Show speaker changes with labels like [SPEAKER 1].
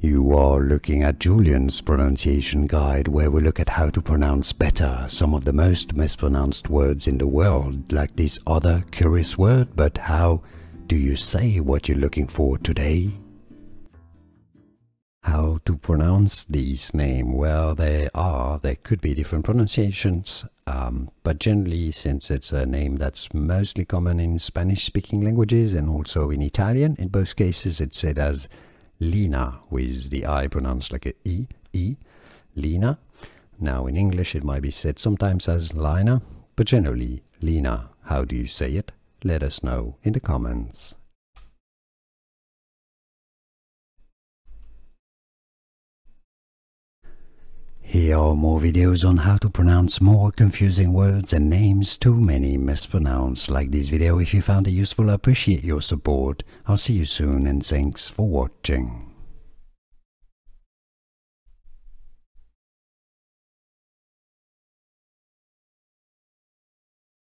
[SPEAKER 1] You are looking at Julian's pronunciation guide, where we look at how to pronounce better some of the most mispronounced words in the world, like this other curious word. But how do you say what you're looking for today? How to pronounce this name? Well, there could be different pronunciations, but generally, since it's a name that's mostly common in Spanish-speaking languages and also in Italian, in both cases it's said as Lina, with the I pronounced like a E, Lina. Now in English it might be said sometimes as Lina, but generally Lina. How do you say it? Let us know in the comments. Here are more videos on how to pronounce more confusing words and names too many mispronounced. Like this video if you found it useful. I appreciate your support. I'll see you soon and thanks for watching.